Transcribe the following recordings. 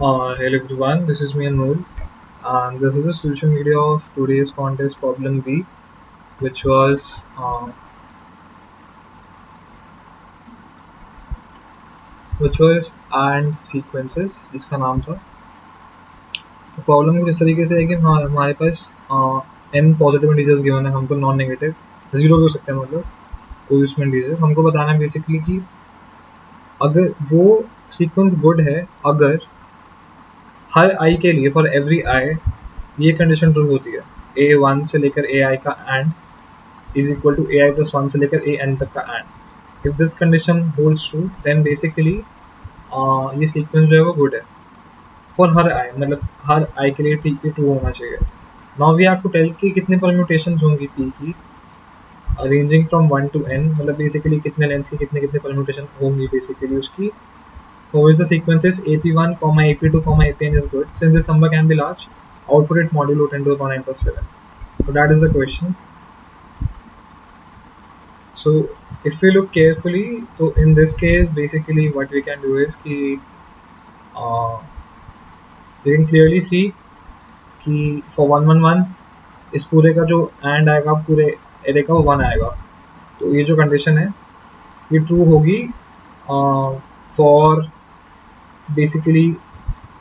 Hello everyone, this is me Anmol, and this is a solution video of today's contest problem B, which was and sequences इसका नाम था। तो problem कुछ इस तरीके से है कि हमारे पास n पॉजिटिव इंटीजर्स गिवन है, हमको नॉन नेगेटिव जीरो भी हो सकते हैं, मतलब कोई उसमें इंटीजर। हमको बताना है बेसिकली कि अगर वो सीक्वेंस गुड है अगर हर i के लिए फॉर एवरी i ये कंडीशन ट्रू होती है, a1 से लेकर ai का and is equal to ai plus 1 से लेकर an तक का end. If this condition holds true then basically ये सीक्वेंस जो है वो गुड है फॉर हर आई, मतलब हर आई के लिए टी की ट्रू होना चाहिए। Now we have to tell कि कितने परम्यूटेशंस होंगी पी की, रेंजिंग फ्रॉम 1 to n, मतलब बेसिकली कितने लेंथ की कितने कितने परम्यूटेशन होंगी बेसिकली उसकी। So is the sequences AP1, AP2, APN is good. Since this number can be large, output it modulo 10 to the power 9 plus 7. So that is the question. So if we look carefully, so in this case basically what we can do is कि we can clearly see कि for 1 1 1 इस पूरे का जो and आएगा पूरे array का वो 1 आएगा। तो ये जो कंडीशन है ये ट्रू होगी for basically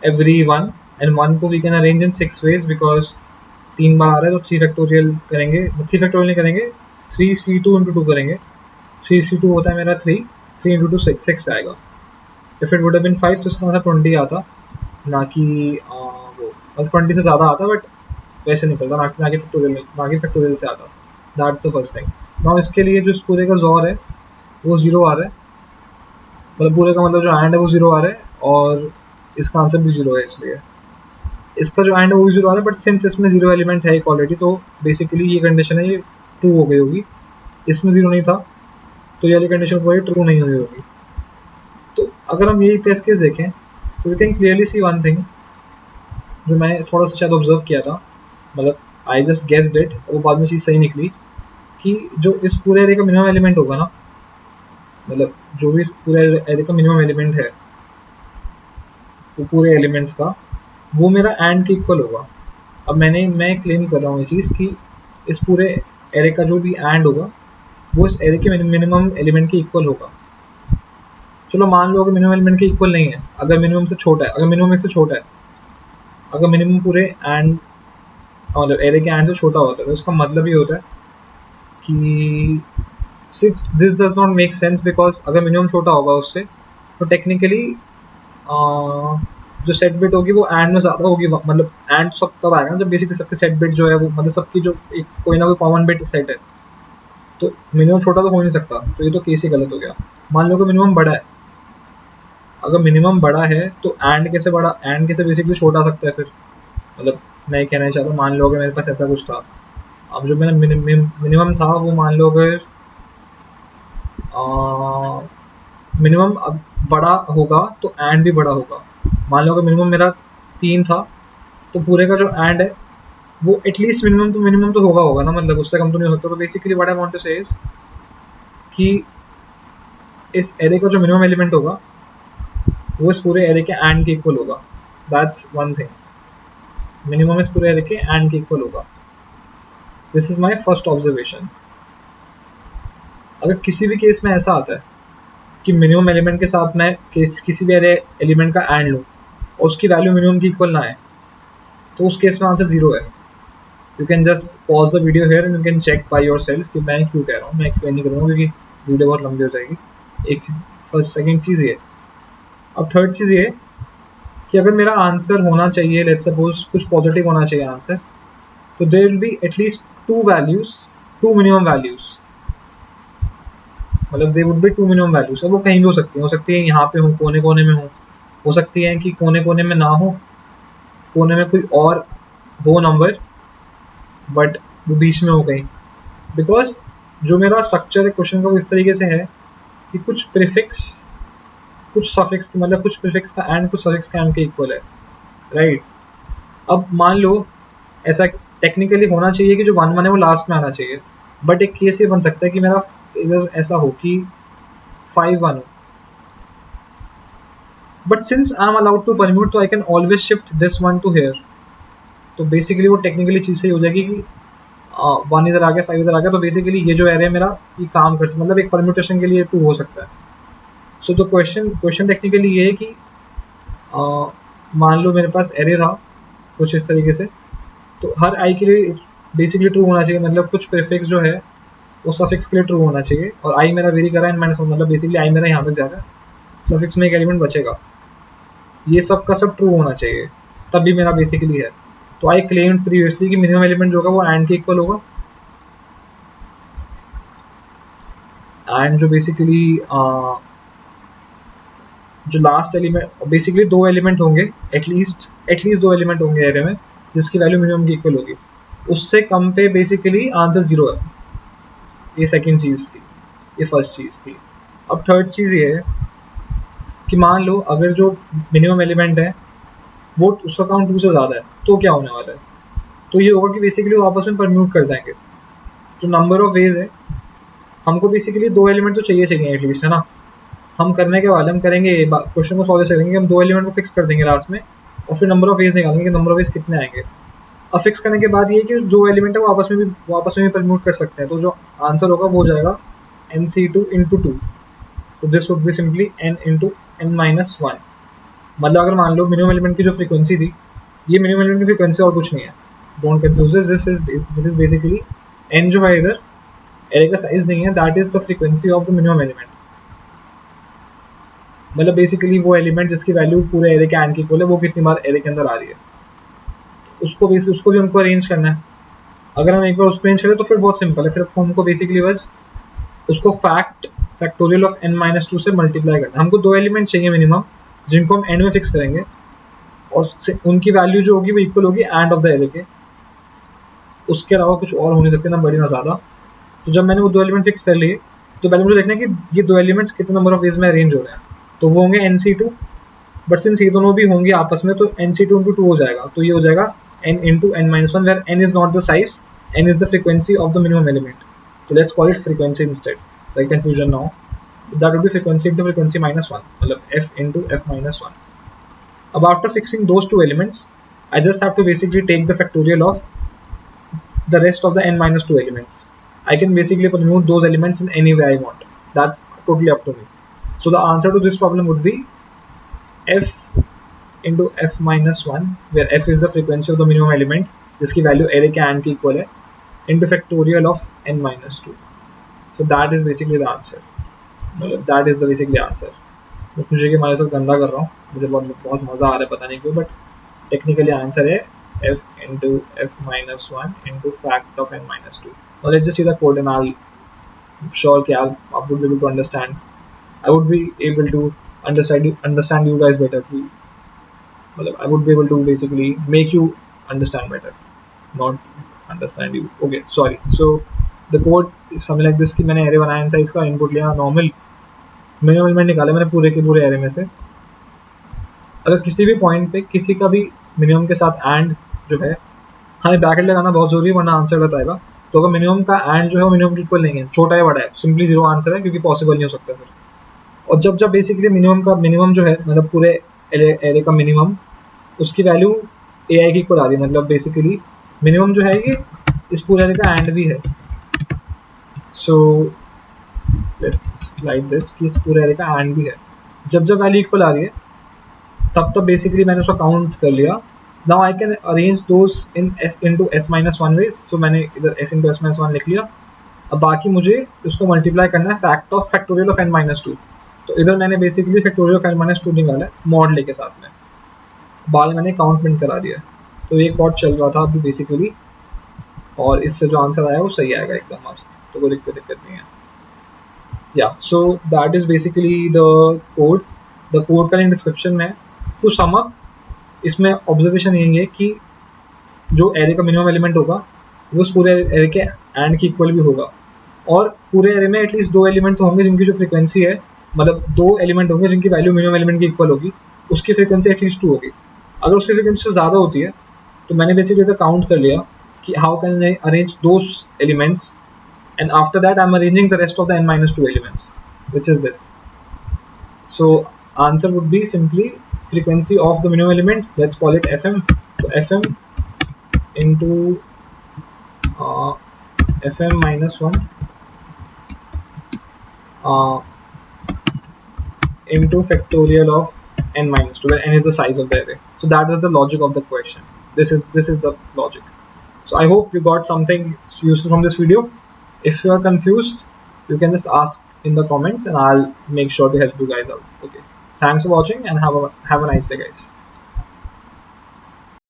every one, and 1 को we can arrange in 6 ways because 3 बार आ रहा है तो 3 फैक्टोरियल करेंगे, 3 फैक्टोरियल नहीं करेंगे, 3c2 into 2 करेंगे। 3c2 होता है मेरा 3, 3 into 2 6 आएगा। If it would have been 5 तो इसका मतलब 20 आता, ना कि वो, मतलब 20 से ज़्यादा आता बट वैसे निकलता, ना कि फैक्टोरियल से आता। That's the first thing. Now इसके लिए जो इस पूरे का जोर है वो 0 आ रहा है, मतलब पूरे का मतलब जो एंड है वो 0 आ रहा है, और इसका आंसर भी 0 है, इसलिए इसका जो एंड है वो भी 0 आ रहा है। बट सिंस इसमें 0 एलिमेंट है एक ऑलरेडी, तो बेसिकली ये कंडीशन है ये ट्रू हो गई होगी। इसमें 0 नहीं था तो ये वाली कंडीशन पूरी ट्रू नहीं हुई होगी। तो अगर हम यही टेस्ट केस देखें तो we can clearly see one thing, जो मैंने थोड़ा सा शायद ऑब्जर्व किया था, मतलब आई जस्ट गेस्ड इट, वो बाद में चीज़ सही निकली कि जो इस पूरे एरे का मिनिमम एलिमेंट होगा ना, मतलब जो भी इस पूरे एरे का मिनिमम एलिमेंट है तो पूरे एलिमेंट्स का, वो मेरा एंड के इक्वल होगा। अब मैं क्लेम कर रहा हूँ ये चीज़ कि इस पूरे एरे का जो भी एंड होगा वो इस एरे के मिनिमम एलिमेंट के इक्वल होगा। चलो मान लो अगर मिनिमम एलिमेंट के इक्वल नहीं है, अगर मिनिमम से छोटा है, अगर मिनिमम इससे छोटा है, अगर मिनिमम पूरे एंड मतलब एरे के एंड से छोटा होता है तो इसका मतलब ये होता है कि this does not make sense, because अगर मिनिमम छोटा होगा उससे तो टेक्निकली जो सेट बिट होगी वो एंड में ज़्यादा होगी, मतलब एंड सब तब आएगा जब बेसिकली सबके सेट बिट जो है वो, मतलब सबकी जो एक कोई ना कोई कॉमन बिट सेट है। तो मिनिमम छोटा तो हो नहीं सकता, तो ये तो केस ही गलत हो गया। मान लो कि मिनिमम बड़ा है, अगर मिनिमम बड़ा है तो एंड कैसे बड़ा, एंड कैसे बेसिकली छोटा आ सकता है फिर, मतलब मैं ये कहना चाहता हूँ मान लो अगर मेरे पास ऐसा कुछ था, अब जो मेरा मिनिमम था वो मान लो अगर मिनिमम बड़ा होगा तो एंड भी बड़ा होगा। मान लो अगर मिनिमम मेरा 3 था तो पूरे का जो एंड है वो एटलीस्ट मिनिमम तो होगा ना, मतलब उससे कम तो नहीं हो सकता। तो basically what I want to say is कि इस एरे का जो मिनिमम एलिमेंट होगा वो इस पूरे एरे के एंड के इक्वल होगा। दैट्स वन थिंग, मिनिमम इस पूरे एरे के एंड के इक्वल होगा। This is my first observation. अगर किसी भी केस में ऐसा आता है कि मिनिमम एलिमेंट के साथ मैं किसी भी एलिमेंट का एंड लूँ और उसकी वैल्यू मिनिमम की इक्वल ना आए, तो उस केस में आंसर 0 है। You can just pause the video here and you can check by yourself कि मैं क्यों कह रहा हूँ। मैं एक्सप्लेन नहीं करूँगा क्योंकि वीडियो बहुत लंबी हो जाएगी। एक फर्स्ट सेकेंड चीज़ ये। अब थर्ड चीज़ ये कि अगर मेरा आंसर होना चाहिए, लेट्स सपोज कुछ पॉजिटिव होना चाहिए आंसर, तो there will be at least 2 values, 2 minimum values, मतलब they would be 2 minimum values. वो कहीं भी हो सकती है यहाँ पे हो, कोने कोने में हो सकती है कि कोने कोने में ना हो, कोने में कोई और हो नंबर बट वो बीच में हो गई। बिकॉज जो मेरा स्ट्रक्चर है क्वेश्चन का वो इस तरीके से है कि कुछ प्रीफिक्स कुछ सफिक्स, मतलब कुछ प्रीफिक्स का एंड कुछ सफिक्स का एंड के इक्वल है, राइट। अब मान लो ऐसा टेक्निकली होना चाहिए कि जो 1 1 है वो लास्ट में आना चाहिए, बट एक केस ये बन सकता है कि मेरा ऐसा हो कि 5 1 हो, but since I am allowed to permute तो I can always shift this one to here. तो बेसिकली वो टेक्निकली चीज़ सही हो जाएगी कि 1 इधर आ गया 5 इधर आ गया, तो बेसिकली ये जो एरे मेरा ये काम कर सकता, मतलब एक परम्यूटेशन के लिए 2 हो सकता है. सो तो क्वेश्चन टेक्निकली ये है कि मान लो मेरे पास एरे था कुछ इस तरीके से, तो हर आई के लिए बेसिकली ट्रू होना चाहिए, मतलब कुछ प्रीफिक्स जो है वो सफिक्स के लिए ट्रू होना चाहिए, और आई मेरा वेरी कर रहा है माइनस वन, मतलब बेसिकली आई मेरा यहाँ तक जा रहा है, सफिक्स में एक एलिमेंट बचेगा, ये सब का सब ट्रू होना चाहिए, तब भी मेरा बेसिकली है. तो आई क्लेम्ड प्रीवियसली कि मिनिमम एलिमेंट जो होगा वो एंड के इक्वल होगा, एंड जो बेसिकली जो लास्ट एलिमेंट, बेसिकली 2 एलिमेंट होंगे एटलीस्ट 2 एलिमेंट होंगे एरे में जिसकी वैल्यू मिनिमम की इक्वल होगी, उससे कम पे बेसिकली आंसर 0 है. ये सेकंड चीज़ थी, ये फर्स्ट चीज़ थी. अब थर्ड चीज़ ये है कि मान लो अगर जो मिनिमम एलिमेंट है वो उसका काउंट 2 से ज़्यादा है, तो क्या होने वाला है, तो ये होगा कि बेसिकली वो आपस में परम्यूट कर जाएंगे. जो नंबर ऑफ वेज है, हमको बेसिकली 2 एलिमेंट तो चाहिए एटलीस्ट, है ना. हम करने के बाद हम करेंगे क्वेश्चन को सॉल्व ऐसे करेंगे कि हम 2 एलिमेंट को फिक्स कर देंगे लास्ट में, और फिर नंबर ऑफ वेज निकालेंगे कि नंबर ऑफ वेज कितने आएंगे. अब फिक्स करने के बाद ये कि जो एलिमेंट है वो आपस में भी परम्यूट कर सकते हैं, तो जो आंसर होगा वो हो जाएगा nc2 इंटू 2. तो this would be simply n into n minus 1. मतलब अगर मान लो मिनिमम एलिमेंट की जो फ्रीक्वेंसी थी, ये मिनिमम एलिमेंट की फ्रीक्वेंसी और कुछ नहीं है, don't confuse, this is basically n जो है इधर एरे का साइज नहीं है, that is the frequency of the minimum element. मतलब बेसिकली वो एलिमेंट जिसकी वैल्यू पूरे एरे के एंड की इक्वल है, वो कितनी बार एरे के अंदर आ रही है, उसको भी हमको अरेंज करना है. अगर हम एक बार उसको अरेंज करें तो फिर बहुत सिंपल है, फिर हमको बेसिकली बस उसको फैक्टोरियल ऑफ n माइनस 2 से मल्टीप्लाई करना है. हमको 2 एलिमेंट चाहिए मिनिमम जिनको हम एंड में फिक्स करेंगे, और उनकी वैल्यू जो होगी वो इक्वल होगी एंड ऑफ द एरे के, उसके अलावा कुछ और हो नहीं सकते, ना बड़ी ना ज़्यादा. तो जब मैंने वो 2 एलिमेंट फिक्स कर लिए, तो पहले मुझे देखना है कि ये 2 एलिमेंट्स कितने नंबर ऑफ वेज में अरेंज हो रहे हैं, तो वो होंगे nc2, बट सिंस ये दोनों भी होंगे आपस में तो nc2 इंटू 2 हो जाएगा, तो ये हो जाएगा n into n minus 1, where n is not the size, n is the frequency of the minimum element. तो let's call it frequency instead, like confusion now. That would be frequency into frequency minus 1, मतलब f into f minus 1. अब after fixing those two elements, I just have to basically take the factorial of the rest of the n minus 2 elements. I can basically permute those elements in any way I want. That's totally up to me. So the answer to this problem would be f into f minus 1, where f is the frequency of the minimum element, जिसकी value array के and की equal है, into factorial of n minus 2. So that is basically the answer. मतलब that is the basically answer. मैं खुशी के मारे सब गंदा कर रहा हूँ, मुझे बहुत मज़ा आ रहा है, पता नहीं क्यों, बट टेक्निकली आंसर है f into F minus 1 into fact of n minus 2. और let's just see the code and I am sure कि आप would be able to understand, I would be able to understand you guys better, कि मतलब I would be able to basically make you understand better, not understand you. Okay sorry. So the code something like this कि मैंने array बनाया, size का input लिया normal, minimum element निकाले मैंने पूरे के पूरे एरे में से. अगर किसी भी पॉइंट पे किसी का भी मिनिमम के साथ एंड जो है, हमें ब्रैकेट लगाना बहुत जरूरी है वरना आंसर बताएगा. तो अगर मिनिमम का एंड जो है वो मिनिमम के इक्वल नहीं है, छोटा है बड़ा है, सिंपली 0 आंसर है, क्योंकि पॉसिबल नहीं हो सकता फिर. और जब बेसिकली मिनिमम जो है, मतलब पूरे एरे का मिनिमम, उसकी वैल्यू ए आई की इक्वल आ रही है, मतलब बेसिकली मिनिमम जो है ये इस पूरे एरे का एंड भी है. सो लेट्स लाइक दिस कि इस पूरे एरे का एंड भी है. जब वैल्यू इक्वल आ रही है तब बेसिकली मैंने उसका काउंट कर लिया. Now I can arrange those in s into S minus 1 ways. So मैंने इधर s इंटू एस माइनस 1 लिख लिया. अब बाकी मुझे उसको मल्टीप्लाई करना है फैक्टोरियल ऑफ n माइनस 2. तो इधर मैंने basically factorial of n minus 2 निकाला है मॉड के साथ में, बाद में मैंने काउंट प्रिंट करा दिया. तो ये कोड चल रहा था अभी बेसिकली, और इससे जो आंसर आया वो सही आएगा एकदम मस्त, तो कोई दिक्कत नहीं है. या so that is basically the code. The code का लिंक डिस्क्रिप्शन में है. टू सम अप, इसमें ऑब्जर्वेशन यही है कि जो एरे का मिनिमम एलिमेंट होगा वो उस पूरे एरे के एंड की इक्वल भी होगा, और पूरे एरे में एटलीस्ट 2 एलिमेंट तो होंगे जिनकी जो फ्रीक्वेंसी है, मतलब 2 एलिमेंट होंगे जिनकी वैल्यू मिनिमम एलिमेंट की इक्वल होगी, उसकी फ्रीक्वेंसी एटलीस्ट 2 होगी. अगर उसकी फ्रीक्वेंसी ज़्यादा होती है तो मैंने बेसिकली इधर काउंट कर लिया कि how can I arrange those elements, and after that I'm arranging the rest of the n minus 2 elements, which is this. So answer would be simply frequency of the minimum element. Let's call it fm. So fm into fm minus 1 into factorial of n minus 2, where n is the size of the array. So that is the logic of the question. This is the logic. So I hope you got something useful from this video. If you are confused, you can just ask in the comments and I'll make sure to help you guys out. Okay, thanks for watching and have a nice day, guys.